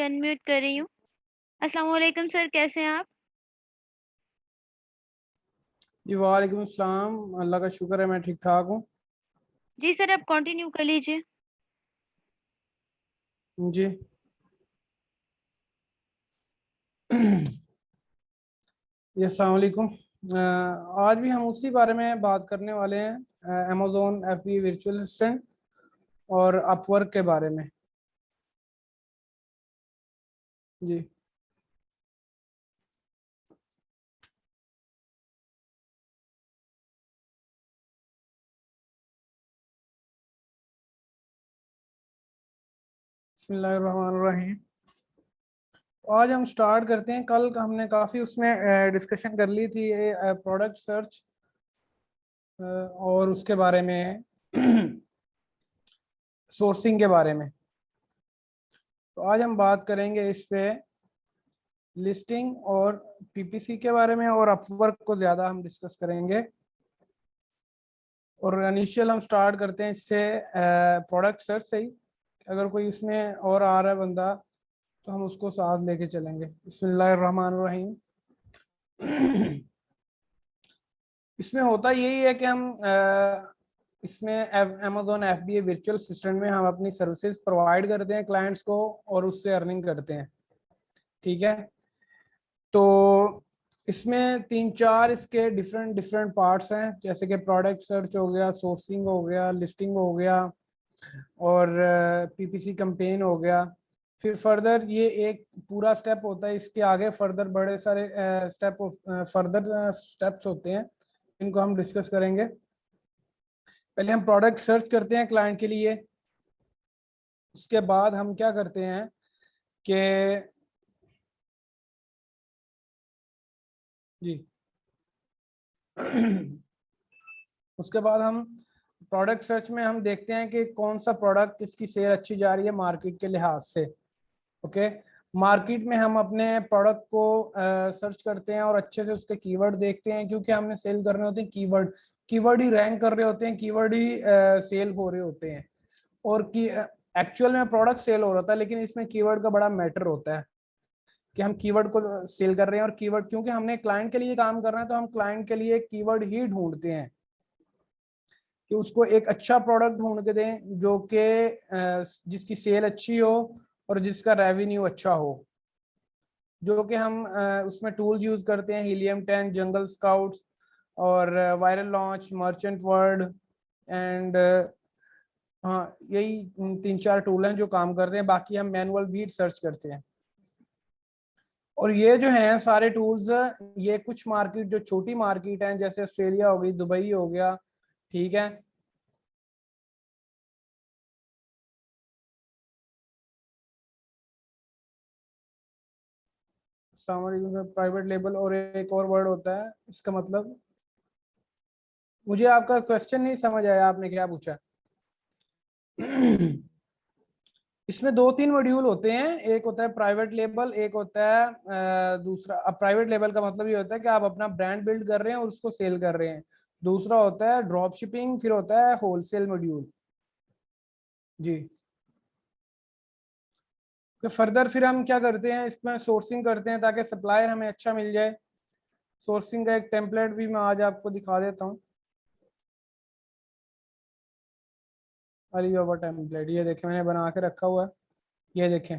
Mic unmute कर रही हूँ। अस्सलाम वालेकुम सर, कैसे हैं आप? जी वालेकुम अस्सलाम। अल्लाह का शुक्र है, मैं ठीक ठाक हूँ। जी सर, आप कंटिन्यू कर लीजिए। जी जी अस्सलाम वालेकुम। आज भी हम उसी बारे में बात करने वाले हैं, अमेज़ॉन एफबी वर्चुअल असिस्टेंट और अपवर्क के बारे में। जी बिस्मिल्लाहिर्रहमानिर्रहीम। आज हम स्टार्ट करते हैं। कल का हमने काफ़ी उसमें डिस्कशन कर ली थी, प्रोडक्ट सर्च और उसके बारे में सोर्सिंग के बारे में। तो आज हम बात करेंगे इस पे लिस्टिंग और पीपीसी के बारे में, और अपवर्क को ज़्यादा हम डिस्कस करेंगे। और इनिशियल हम स्टार्ट करते हैं इससे प्रोडक्ट सर्च से ही। अगर कोई इसमें और आ रहा है बंदा तो हम उसको साथ लेके चलेंगे। बिस्मिल्लाहिर्रहमानिर्रहीम। इसमें होता यही है कि हम इसमें अमेज़ॉन एफबीए वर्चुअल असिस्टेंट में हम अपनी सर्विसेज प्रोवाइड करते हैं क्लाइंट्स को और उससे अर्निंग करते हैं। ठीक है, तो इसमें 3-4 इसके डिफरेंट डिफरेंट पार्ट्स हैं, जैसे कि प्रोडक्ट सर्च हो गया, सोर्सिंग हो गया, लिस्टिंग हो गया और पीपीसी कैंपेन हो गया। फिर फर्दर ये एक पूरा स्टेप होता है, इसके आगे फर्दर बड़े सारे फर्दर स्टेप्स होते हैं, इनको हम डिस्कस करेंगे। पहले हम प्रोडक्ट सर्च करते हैं क्लाइंट के लिए। उसके बाद हम क्या करते हैं कि जी उसके बाद हम प्रोडक्ट सर्च में हम देखते हैं कि कौन सा प्रोडक्ट किसकी सेल अच्छी जा रही है मार्केट के लिहाज से। ओके, मार्केट में हम अपने प्रोडक्ट को सर्च करते हैं और अच्छे से उसके कीवर्ड देखते हैं, क्योंकि हमने सेल करने होते हैं कीवर्ड। कीवर्ड ही रैंक कर रहे होते हैं, कीवर्ड ही सेल हो रहे होते हैं। और की एक्चुअल में प्रोडक्ट सेल हो रहा था, लेकिन इसमें कीवर्ड का बड़ा मैटर होता है कि हम कीवर्ड को सेल कर रहे हैं। और कीवर्ड, क्योंकि हमने क्लाइंट के लिए काम कर रहे हैं, तो हम क्लाइंट के लिए कीवर्ड ही ढूंढते हैं कि उसको एक अच्छा प्रोडक्ट ढूंढ के दें जो कि जिसकी सेल अच्छी हो और जिसका रेवेन्यू अच्छा हो। जो कि हम उसमें टूल्स यूज करते हैं, हीलियम 10, जंगल स्काउट्स और viral launch, merchant word and हाँ, यही 3-4 टूल हैं जो काम करते हैं। बाकी हम मैनुअल भी सर्च करते हैं। और ये जो हैं सारे टूल्स, ये कुछ मार्केट जो छोटी मार्केट हैं, जैसे ऑस्ट्रेलिया हो गई, दुबई हो गया, ठीक है, प्राइवेट लेबल और एक और वर्ड होता है इसका मतलब, मुझे आपका क्वेश्चन नहीं समझ आया, आपने क्या पूछा? इसमें 2-3 मॉड्यूल होते हैं। एक होता है प्राइवेट लेबल, एक होता है दूसरा। अब प्राइवेट लेबल का मतलब ये होता है कि आप अपना ब्रांड बिल्ड कर रहे हैं और उसको सेल कर रहे हैं। दूसरा होता है ड्रॉप शिपिंग, फिर होता है होलसेल मॉड्यूल। जी, तो फर्दर फिर हम क्या करते हैं, इसमें सोर्सिंग करते हैं ताकि सप्लायर हमें अच्छा मिल जाए। सोर्सिंग का एक टेम्पलेट भी मैं आज आपको दिखा देता हूँ। अलीबाबा टेम्पलेट, ये देखें मैंने बना के रखा हुआ है, ये देखें।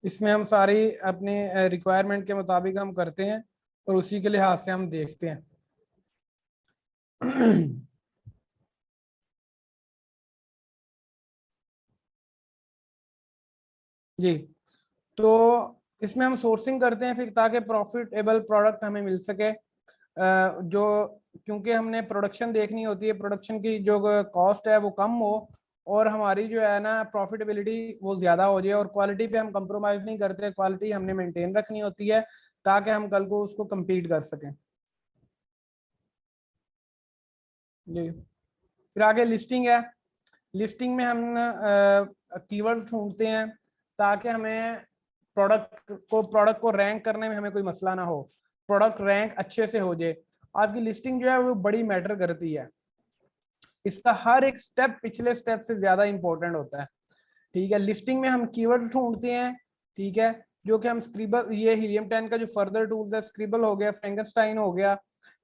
इसमें हम सारी अपने रिक्वायरमेंट के मुताबिक हम करते हैं और उसी के लिहाज से हम देखते हैं। जी, तो इसमें हम सोर्सिंग करते हैं फिर, ताकि प्रॉफिटेबल प्रोडक्ट हमें मिल सके। जो, क्योंकि हमने प्रोडक्शन देखनी होती है, प्रोडक्शन की जो कॉस्ट है वो कम हो और हमारी जो है ना प्रॉफिटेबिलिटी वो ज़्यादा हो जाए। और क्वालिटी पे हम कंप्रोमाइज़ नहीं करते, क्वालिटी हमने मेंटेन रखनी होती है ताकि हम कल को उसको compete कर सकें। जी, फिर आगे लिस्टिंग है। लिस्टिंग में हम कीवर्ड ढूंढते हैं ताकि हमें प्रोडक्ट को रैंक करने में हमें कोई मसला ना हो, प्रोडक्ट रैंक अच्छे से हो जाए। आपकी लिस्टिंग जो है वो बड़ी मैटर करती है, इसका हर एक स्टेप पिछले स्टेप से ज्यादा इंपॉर्टेंट होता है। ठीक है। लिस्टिंग में हम कीवर्ड ढूंढते हैं, ठीक है, जो कि हम स्क्रिबल, ये हीलियम 10 का जो फर्दर टूल्स है, स्क्रिबल हो गया, फ्रैंकनस्टाइन हो गया,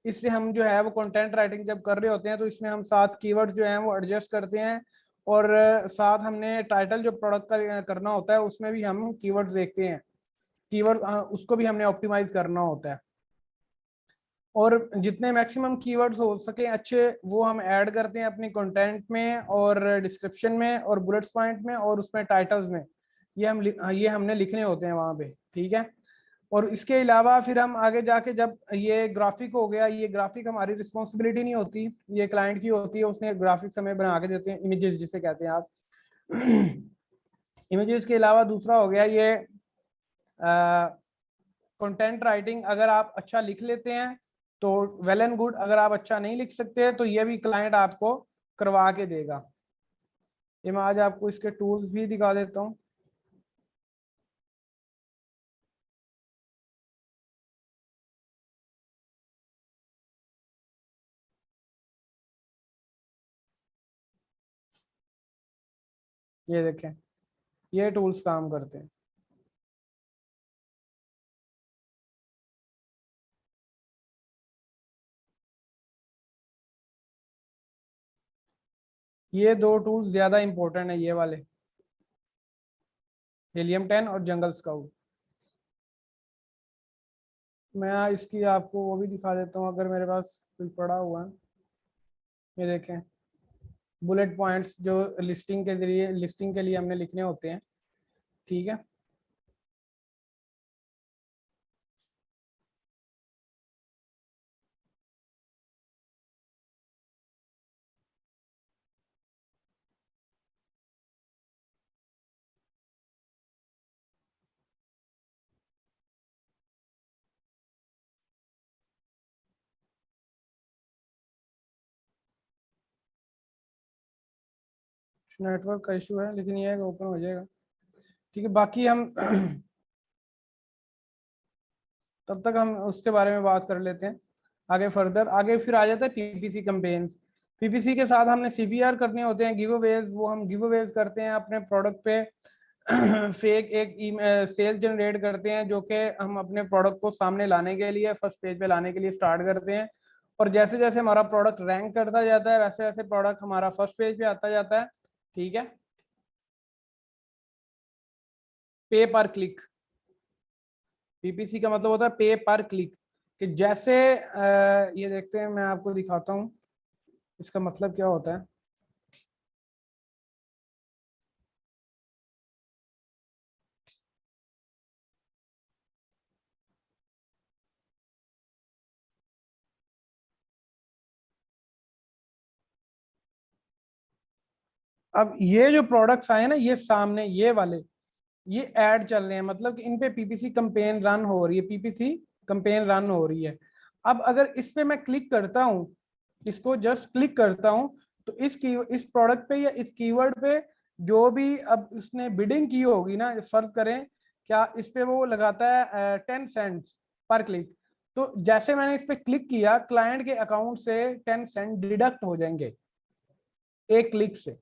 इससे हम जो है वो कंटेंट राइटिंग जब कर रहे होते हैं तो इसमें हम 7 कीवर्ड जो हैं वो एडजस्ट करते हैं। और साथ हमने टाइटल जो प्रोडक्ट का करना होता है उसमें भी हम कीवर्ड्स देखते हैं, कीवर्ड उसको भी हमने ऑप्टिमाइज करना होता है। और जितने मैक्सिमम कीवर्ड्स हो सके अच्छे वो हम ऐड करते हैं अपने कंटेंट में और डिस्क्रिप्शन में और बुलेट्स पॉइंट में और उसमें टाइटल्स में, ये हमने लिखने होते हैं वहां पे, ठीक है। और इसके अलावा फिर हम आगे जाके जब ये ग्राफिक हो गया, ये ग्राफिक हमारी रिस्पॉन्सिबिलिटी नहीं होती, ये क्लाइंट की होती है, उसने ग्राफिक्स हमें बना के देते हैं, इमेजेस जिसे कहते हैं आप। इमेजेस के अलावा दूसरा हो गया ये कंटेंट राइटिंग। अगर आप अच्छा लिख लेते हैं तो वेल एंड गुड, अगर आप अच्छा नहीं लिख सकते तो ये भी क्लाइंट आपको करवा के देगा। ये मैं आज आपको इसके टूल्स भी दिखा देता हूँ। ये देखें, ये टूल्स काम करते हैं। ये दो टूल्स ज्यादा इंपॉर्टेंट है, ये वाले हीलियम 10 और जंगल स्काउट। मैं इसकी आपको वो भी दिखा देता हूँ अगर मेरे पास कोई पड़ा हुआ है। ये देखें, बुलेट पॉइंट्स जो लिस्टिंग के जरिए, लिस्टिंग के लिए हमने लिखने होते हैं, ठीक है। नेटवर्क का इशू है लेकिन ये ओपन हो जाएगा, ठीक है। बाकी हम तब तक हम उसके बारे में बात कर लेते हैं आगे फर्दर। आगे फिर आ जाता है पीपीसी कैंपेन्स। पीपीसी के साथ हमने सीपीआर करने होते हैं, गिव अवेज, वो हम गिव अवेज करते हैं अपने प्रोडक्ट पे। फेक एक सेल जनरेट करते हैं जो कि हम अपने प्रोडक्ट को सामने लाने के लिए, फर्स्ट पेज पे लाने के लिए स्टार्ट करते हैं। और जैसे जैसे हमारा प्रोडक्ट रैंक करता जाता है वैसे वैसे प्रोडक्ट हमारा फर्स्ट पेज पे आता जाता है, ठीक है। पे पर क्लिक, पीपीसी का मतलब होता है पे पर क्लिक, कि जैसे ये देखते हैं, मैं आपको दिखाता हूँ इसका मतलब क्या होता है। अब ये जो प्रोडक्ट्स आए ना, ये सामने ये वाले, ये ऐड चल रहे हैं, मतलब कि इन पे पीपीसी कैंपेन रन हो रही है, पीपीसी कैंपेन रन हो रही है। अब अगर इस पे मैं क्लिक करता हूँ, इसको जस्ट क्लिक करता हूँ, तो इस प्रोडक्ट पे या इस कीवर्ड पे जो भी अब उसने बिडिंग की होगी ना, फर्ज करें क्या इस पे वो लगाता है 10 सेंट्स पर क्लिक, तो जैसे मैंने इस पे क्लिक किया क्लाइंट के अकाउंट से 10 सेंट डिडक्ट हो जाएंगे एक क्लिक से,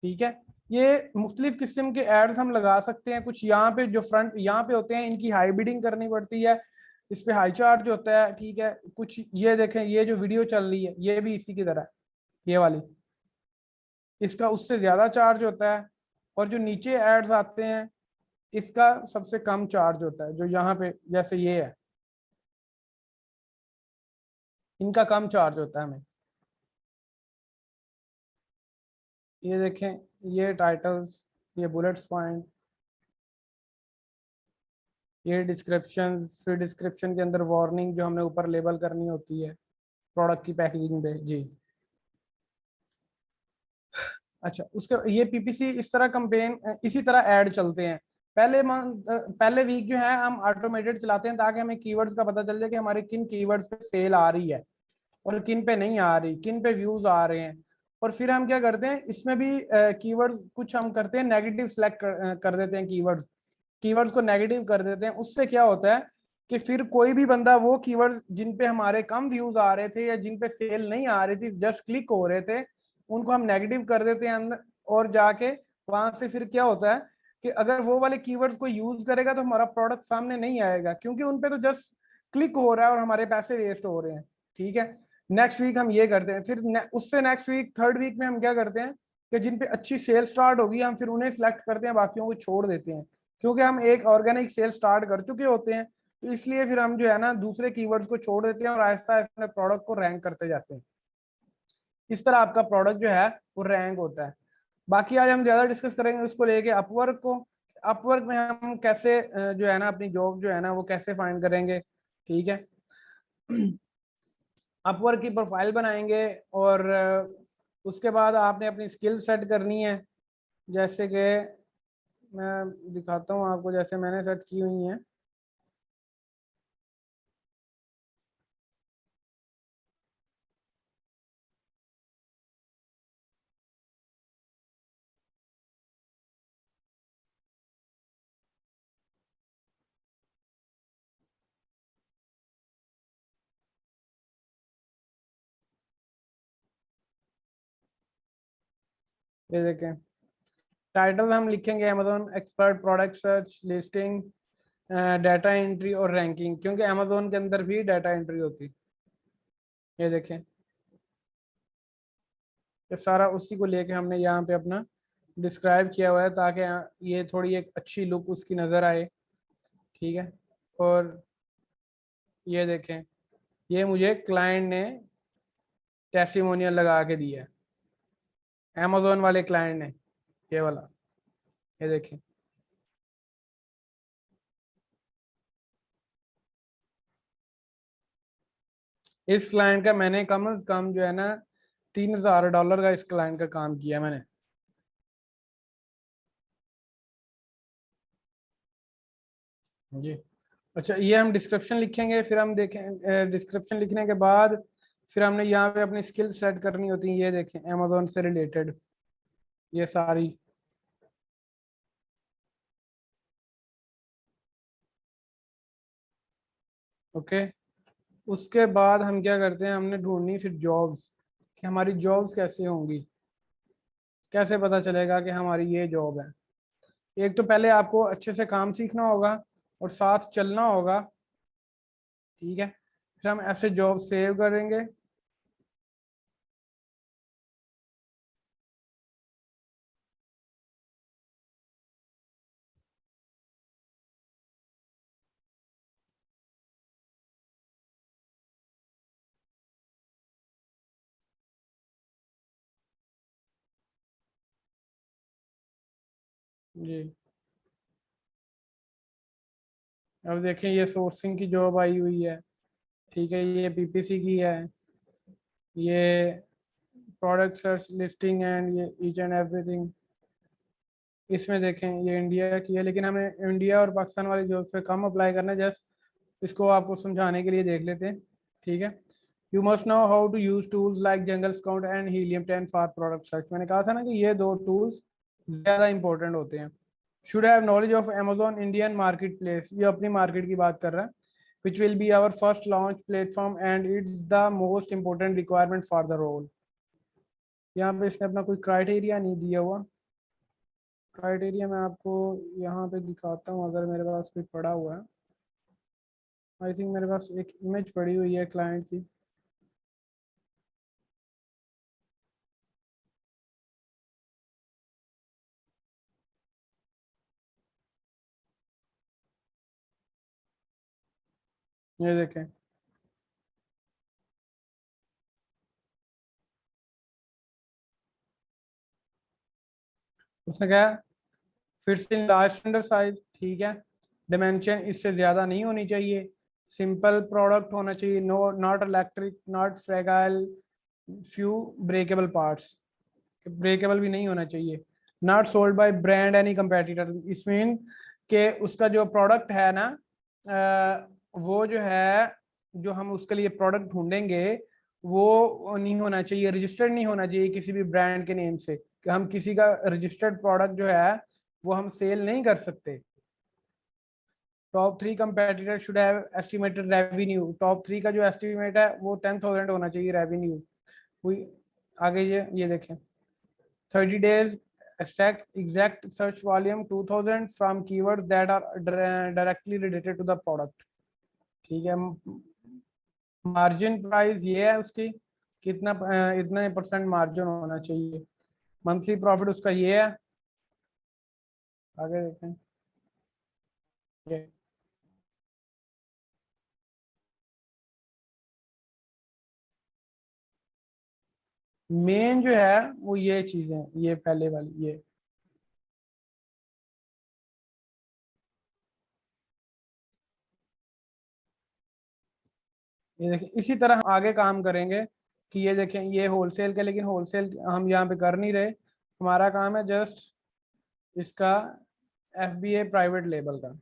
ठीक है। ये मुख्तलिफ किस्म के एड्स हम लगा सकते हैं। कुछ यहाँ पे जो फ्रंट यहाँ पे होते हैं इनकी हाई बिडिंग करनी पड़ती है, इस पे हाई चार्ज होता है, ठीक है। कुछ ये देखें, ये जो वीडियो चल रही है ये भी इसी की तरह है, ये वाली, इसका उससे ज्यादा चार्ज होता है। और जो नीचे एड्स आते हैं इसका सबसे कम चार्ज होता है, जो यहाँ पे जैसे ये है, इनका कम चार्ज होता है हमें। ये देखें, ये टाइटल्स, ये बुलेट्स पॉइंट, ये डिस्क्रिप्शन, फिर डिस्क्रिप्शन के अंदर वार्निंग जो हमने ऊपर लेबल करनी होती है प्रोडक्ट की पैकेजिंग पे जी। अच्छा, उसके ये पीपीसी इस तरह कंपेन, इसी तरह ऐड चलते हैं। पहले वीक जो है हम ऑटोमेटेड चलाते हैं ताकि हमें कीवर्ड्स का पता चल जाए कि हमारे किन कीवर्ड्स पे सेल आ रही है और किन पे नहीं आ रही, किन पे व्यूज आ रहे हैं। और फिर हम क्या करते हैं इसमें भी कीवर्ड्स कुछ हम करते हैं नेगेटिव सेलेक्ट कर देते हैं, कीवर्ड्स कीवर्ड्स को नेगेटिव कर देते हैं। उससे क्या होता है कि फिर कोई भी बंदा वो कीवर्ड जिन पे हमारे कम व्यूज आ रहे थे या जिन पे सेल नहीं आ रही थी, जस्ट क्लिक हो रहे थे, उनको हम नेगेटिव कर देते हैं अंदर, और जाके वहां से फिर क्या होता है कि अगर वो वाले कीवर्ड्स को यूज करेगा तो हमारा प्रोडक्ट सामने नहीं आएगा, क्योंकि उन पे तो जस्ट क्लिक हो रहा है और हमारे पैसे वेस्ट हो रहे हैं। ठीक है, नेक्स्ट वीक हम ये करते हैं, फिर उससे नेक्स्ट वीक थर्ड वीक में हम क्या करते हैं कि जिन पे अच्छी सेल स्टार्ट होगी हम फिर उन्हें सिलेक्ट करते हैं, बाकियों को छोड़ देते हैं, क्योंकि हम एक ऑर्गेनिक सेल स्टार्ट कर चुके होते हैं। तो इसलिए फिर हम जो है ना दूसरे कीवर्ड्स को छोड़ देते हैं और आहिस्ता आहिस्ता प्रोडक्ट को रैंक करते जाते हैं। इस तरह आपका प्रोडक्ट जो है वो रैंक होता है। बाकी आज हम ज्यादा डिस्कस करेंगे उसको लेके अपवर्क को। अपवर्क में हम कैसे जो है ना अपनी जॉब जो है ना वो कैसे फाइंड करेंगे। ठीक है, अपवर्क की प्रोफाइल बनाएंगे और उसके बाद आपने अपनी स्किल सेट करनी है। जैसे कि मैं दिखाता हूँ आपको, जैसे मैंने सेट की हुई है। ये देखें, टाइटल हम लिखेंगे Amazon expert, product search, listing, data entry और रैंकिंग, क्योंकि अमेजोन के अंदर भी डाटा एंट्री होती है। ये देखें, ये सारा उसी को लेके हमने यहाँ पे अपना डिस्क्राइब किया हुआ है, ताकि ये थोड़ी एक अच्छी लुक उसकी नज़र आए। ठीक है, और ये देखें, ये मुझे क्लाइंट ने टेस्टिमोनियल लगा के दिया है, अमेजोन वाले क्लाइंट ने, ये वाला। ये देखें, इस क्लाइंट का मैंने कम से कम जो है ना $3000 का इस क्लाइंट का काम किया मैंने। जी, अच्छा, ये हम डिस्क्रिप्शन लिखेंगे, फिर हम देखें डिस्क्रिप्शन लिखने के बाद फिर हमने यहाँ पे अपनी स्किल सेट करनी होती है। ये देखें, अमेजोन से रिलेटेड ये सारी। ओके, उसके बाद हम क्या करते हैं, हमने ढूंढनी फिर जॉब्स, कि हमारी जॉब्स कैसे होंगी, कैसे पता चलेगा कि हमारी ये जॉब है। एक तो पहले आपको अच्छे से काम सीखना होगा और साथ चलना होगा। ठीक है, फिर हम ऐसे जॉब सेव करेंगे। जी, अब देखें, ये सोर्सिंग की जॉब आई हुई है। ठीक है, ये पीपीसी की है, ये प्रोडक्ट सर्च, लिस्टिंग एंड ये ईच एंड एवरीथिंग। इसमें देखें, ये इंडिया की है, लेकिन हमें इंडिया और पाकिस्तान वाली जॉब पे कम अप्लाई करना है। जस्ट इसको आपको समझाने के लिए देख लेते हैं। ठीक है, you must know how to use tools like Jungle Scout and Helium 10 for product search. मैंने कहा था ना कि ये दो टूल्स ज़्यादा इंपॉर्टेंट होते हैं। Should have knowledge of Amazon Indian marketplace, ये अपनी मार्केट की बात कर रहा है, which will be our first launch platform and it's the most important requirement for the role. यहाँ पे इसने अपना कोई क्राइटेरिया नहीं दिया हुआ। क्राइटेरिया मैं आपको यहाँ पे दिखाता हूँ, अगर मेरे पास कोई पड़ा हुआ है। आई थिंक मेरे पास एक इमेज पड़ी हुई है क्लाइंट की। ये देखें, उसने कहा fits in large standard size. ठीक है, डिमेंशन इससे ज़्यादा नहीं होनी चाहिए, सिंपल प्रोडक्ट होना चाहिए, no not electric, not fragile, few breakable parts, breakable भी नहीं होना चाहिए, not sold by brand any competitor. इसमीन के उसका जो प्रोडक्ट है ना वो जो है, जो हम उसके लिए प्रोडक्ट ढूंढेंगे वो नहीं होना चाहिए, रजिस्टर्ड नहीं होना चाहिए किसी भी ब्रांड के नेम से, कि हम किसी का रजिस्टर्ड प्रोडक्ट जो है वो हम सेल नहीं कर सकते। Top 3 competitor should have estimated revenue, top 3 का जो एस्टिमेट है वो 10,000 होना चाहिए रेवेन्यू। आगे ये देखें, 30 days exact search volume 2000 from keywords that are directly related to the product। ठीक है, मार्जिन प्राइस ये है उसकी, कितना इतना परसेंट मार्जिन होना चाहिए। मंथली प्रॉफिट उसका ये है, आगे देखें ये। मेन जो है वो ये चीजें, ये पहले वाली ये देखें। इसी तरह हम आगे काम करेंगे कि ये देखें, ये होलसेल के, लेकिन होलसेल हम यहाँ पे कर नहीं रहे, हमारा काम है जस्ट इसका FBA प्राइवेट लेबल का।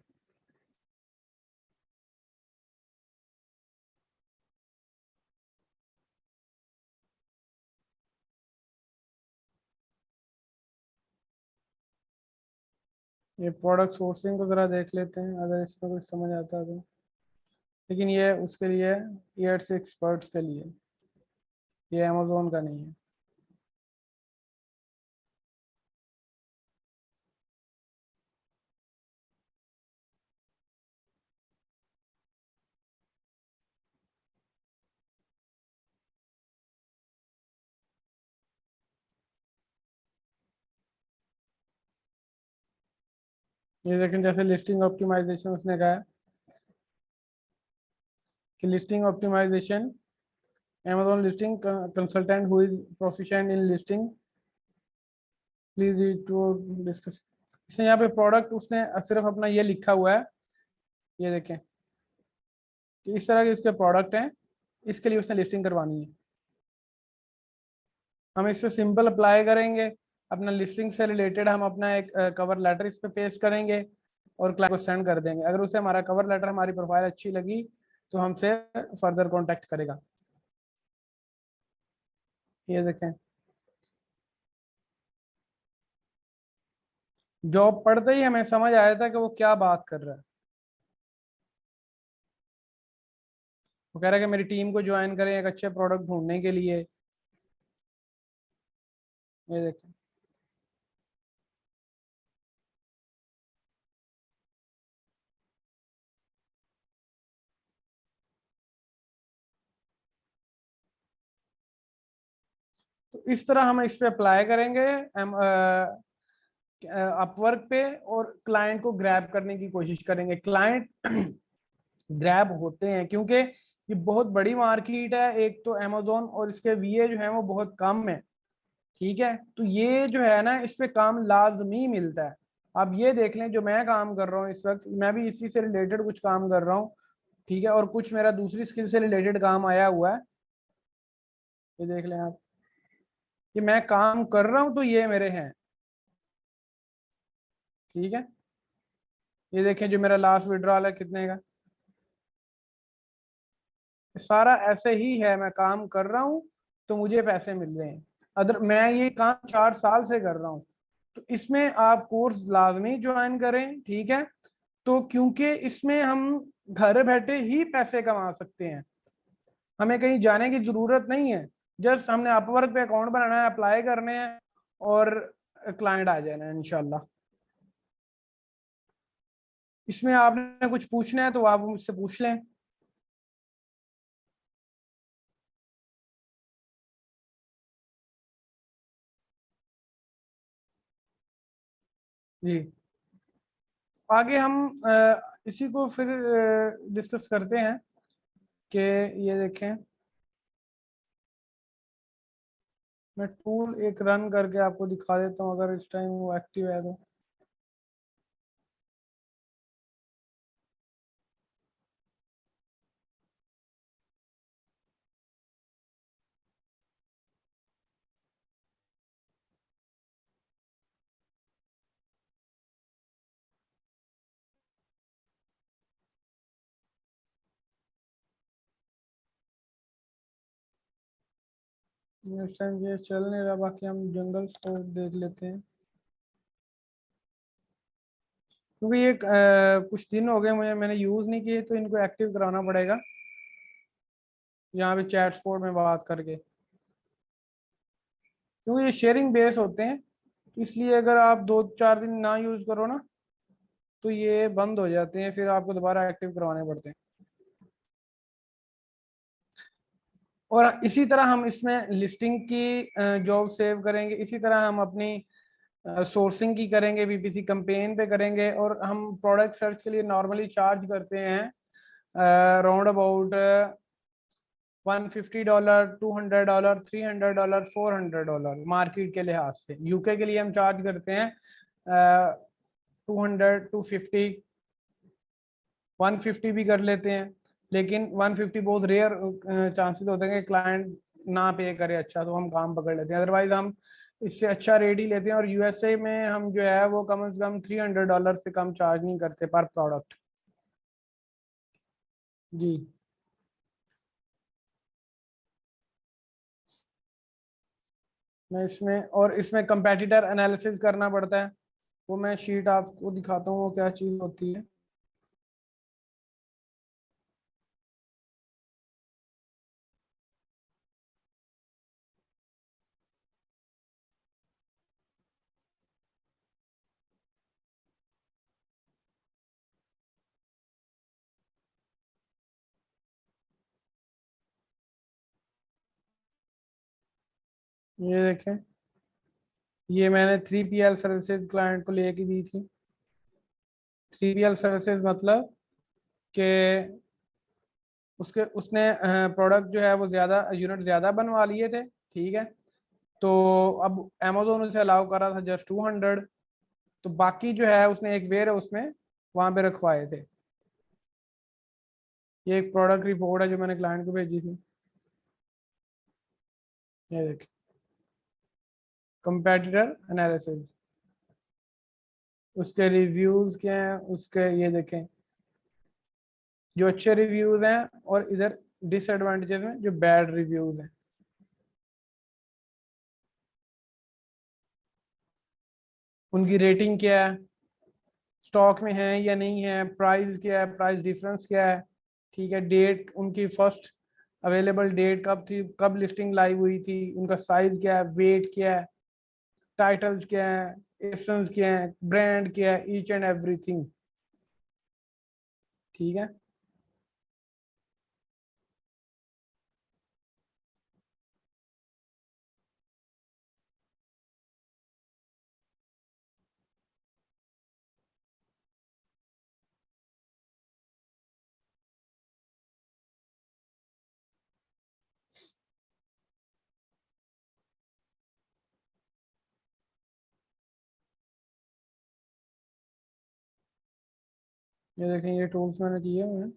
ये प्रोडक्ट सोर्सिंग को जरा देख लेते हैं, अगर इसमें कुछ समझ आता है तो। लेकिन ये उसके लिए, ये से एक्सपर्ट्स के लिए, ये अमेजोन का नहीं है। ये देखें, जैसे लिस्टिंग ऑप्टिमाइजेशन उसने कहा है कि listing optimisation, Amazon listing consultant who is proficient in listing, please read to discuss। इसने यहाँ पे प्रोडक्ट उसने सिर्फ अपना ये लिखा हुआ है, ये देखें कि इस तरह के उसके प्रोडक्ट हैं, इसके लिए उसने लिस्टिंग करवानी है। हम इस पे सिंपल अप्लाई करेंगे, अपना लिस्टिंग से रिलेटेड हम अपना एक कवर लेटर इस पे पेस्ट करेंगे और क्लाइंट को सेंड कर देंगे। अगर उसे हमारा कवर लेटर, हमारी प्रोफाइल अच्छी लगी तो हमसे फर्दर कांटेक्ट करेगा। ये देखें, जॉब पढ़ते ही हमें समझ आया था कि वो क्या बात कर रहा है। वो कह रहा है कि मेरी टीम को ज्वाइन करें एक अच्छे प्रोडक्ट ढूंढने के लिए। ये देखें, तो इस तरह हम इस पे अप्लाई करेंगे अपवर्क पे, और क्लाइंट को ग्रैब करने की कोशिश करेंगे। क्लाइंट ग्रैब होते हैं क्योंकि ये बहुत बड़ी मार्केट है, एक तो अमेजोन, और इसके VA जो है वो बहुत कम है। ठीक है, तो ये जो है ना, इस पे काम लाजमी मिलता है। आप ये देख लें, जो मैं काम कर रहा हूँ इस वक्त, मैं भी इसी से रिलेटेड कुछ काम कर रहा हूँ। ठीक है, और कुछ मेरा दूसरी स्किल से रिलेटेड काम आया हुआ है। ये देख लें आप कि मैं काम कर रहा हूँ तो ये मेरे हैं। ठीक है, ये देखें जो मेरा लास्ट विड्रॉल है कितने का, सारा ऐसे ही है, मैं काम कर रहा हूँ तो मुझे पैसे मिल रहे हैं। अदर मैं ये काम 4 साल से कर रहा हूँ, तो इसमें आप कोर्स लाजमी ज्वाइन करें। ठीक है, तो क्योंकि इसमें हम घर बैठे ही पैसे कमा सकते हैं, हमें कहीं जाने की जरूरत नहीं है। जस्ट हमने अपवर्क पे अकाउंट बनाना है, अप्लाई करने हैं और क्लाइंट आ जाना है इंशाल्लाह। इसमें आपने कुछ पूछना है तो आप मुझसे पूछ लें। जी, आगे हम इसी को फिर डिस्कस करते हैं कि ये देखें, मैं टूल एक रन करके आपको दिखा देता हूँ अगर इस टाइम वो एक्टिव है तो। इस टाइम ये चल नहीं रहा, बाकी हम जंगल्स को देख लेते हैं, क्योंकि ये कुछ दिन हो गए मैंने यूज़ नहीं किए, तो इनको एक्टिव कराना पड़ेगा यहाँ पे चैट स्पॉट में बात करके, क्योंकि ये शेयरिंग बेस होते हैं। तो इसलिए अगर आप 2-4 दिन ना यूज करो ना तो ये बंद हो जाते हैं, फिर आपको दोबारा एक्टिव करवाने पड़ते हैं। और इसी तरह हम इसमें लिस्टिंग की जॉब सेव करेंगे, इसी तरह हम अपनी सोर्सिंग की करेंगे, बीपीसी कैंपेन पे करेंगे। और हम प्रोडक्ट सर्च के लिए नॉर्मली चार्ज करते हैं राउंड अबाउट $150, $200, $300, $400 मार्केट के लिहाज से। यूके के लिए हम चार्ज करते हैं 200, 250, 150 भी कर लेते हैं। लेकिन 150 बहुत रेयर चांसेस होते हैं कि क्लाइंट ना पे करे, अच्छा तो हम काम पकड़ लेते हैं, अदरवाइज हम इससे अच्छा रेट ही लेते हैं। और यूएसए में हम जो है वो कम से कम $300 से कम चार्ज नहीं करते पर प्रोडक्ट। जी मैं इसमें, और इसमें कंपेटिटर एनालिसिस करना पड़ता है, वो मैं शीट आपको दिखाता हूँ वो क्या चीज़ होती है। ये देखें, ये मैंने 3PL सर्विसेज क्लाइंट को लेके दी थी। 3PL सर्विसेज मतलब कि उसके उसने प्रोडक्ट जो है वो ज़्यादा यूनिट ज़्यादा बनवा लिए थे, ठीक है। तो अब अमेजोन उसे अलाउ कर रहा था जस्ट 200, तो बाकी जो है उसने एक वेयर उसमें वहां पे रखवाए थे। ये एक प्रोडक्ट रिपोर्ट है जो मैंने क्लाइंट को भेजी थी। ये देखिए, कंपेटिटर एनालिसिस, उसके रिव्यूज क्या हैं, उसके ये देखें जो अच्छे रिव्यूज हैं, और इधर डिसएडवांटेजेस में जो बैड रिव्यूज हैं। उनकी रेटिंग क्या है, स्टॉक में है या नहीं है, प्राइस क्या है, प्राइस डिफरेंस क्या है, ठीक है। डेट, उनकी फर्स्ट अवेलेबल डेट कब थी, कब लिस्टिंग लाइव हुई थी, उनका साइज क्या है, वेट क्या है, टाइटल्स क्या है, एसेंस क्या है, ब्रांड क्या है, ईच एंड एवरीथिंग, ठीक है। ये देखें, ये टूल्स मैंने किए हुए हैं।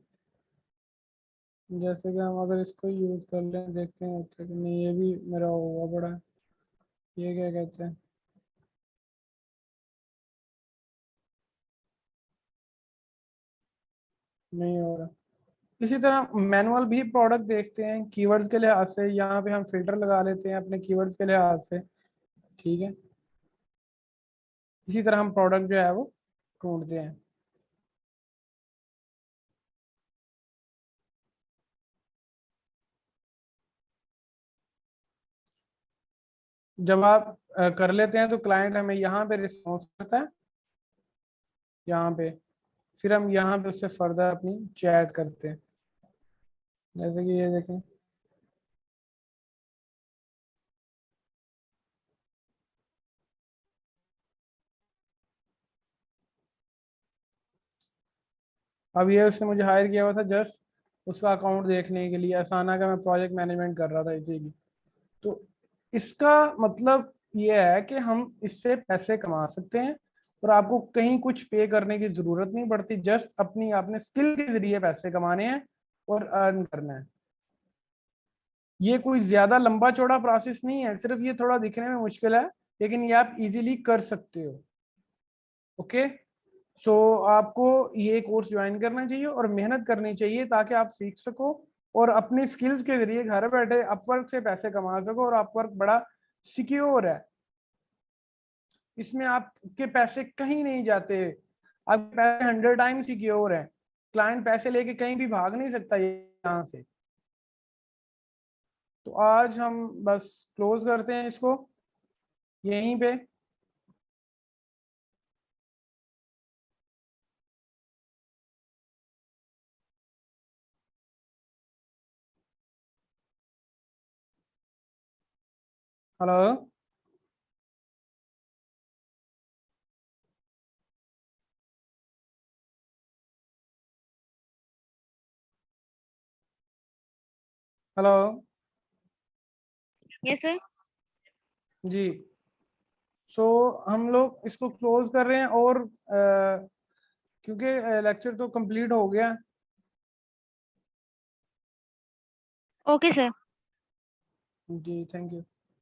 जैसे कि हम अगर इसको यूज कर लें, देखते हैं होता है कि नहीं। ये भी मेरा हुआ बड़ा है। ये क्या कहते हैं, नहीं हो रहा। इसी तरह मैनुअल भी प्रोडक्ट देखते हैं कीवर्ड्स के लिहाज से, यहाँ पे हम फिल्टर लगा लेते हैं अपने कीवर्ड्स के लिहाज से, ठीक है। इसी तरह हम प्रोडक्ट जो है वो ढूंढते हैं। जब आप कर लेते हैं तो क्लाइंट हमें यहाँ पे रिस्पॉन्स करता है, यहाँ पे। फिर हम यहाँ पे उससे फर्दर अपनी चैट करते हैं। जैसे कि ये देखें, अब ये उसने मुझे हायर किया हुआ था जस्ट उसका अकाउंट देखने के लिए, असाना का मैं प्रोजेक्ट मैनेजमेंट कर रहा था इसी की। तो इसका मतलब ये है कि हम इससे पैसे कमा सकते हैं, और आपको कहीं कुछ पे करने की जरूरत नहीं पड़ती, जस्ट अपनी आपने स्किल के जरिए पैसे कमाने हैं और अर्न करना है। ये कोई ज्यादा लंबा चौड़ा प्रोसेस नहीं है, सिर्फ ये थोड़ा दिखने में मुश्किल है, लेकिन ये आप इजीली कर सकते हो। ओके, सो आपको ये कोर्स ज्वाइन करना चाहिए और मेहनत करनी चाहिए ताकि आप सीख सको और अपनी स्किल्स के जरिए घर बैठे अपवर्क से पैसे कमा सको। और अपवर्क बड़ा सिक्योर है, इसमें आपके पैसे कहीं नहीं जाते, आपके पैसे 100 टाइम सिक्योर है। क्लाइंट पैसे लेके कहीं भी भाग नहीं सकता यहाँ से। तो आज हम बस क्लोज करते हैं इसको यहीं पे। हेलो। हेलो। Yes sir. जी। सो हम लोग इसको क्लोज कर रहे हैं, और क्योंकि लेक्चर तो कंप्लीट हो गया। Okay sir. जी, थैंक यू।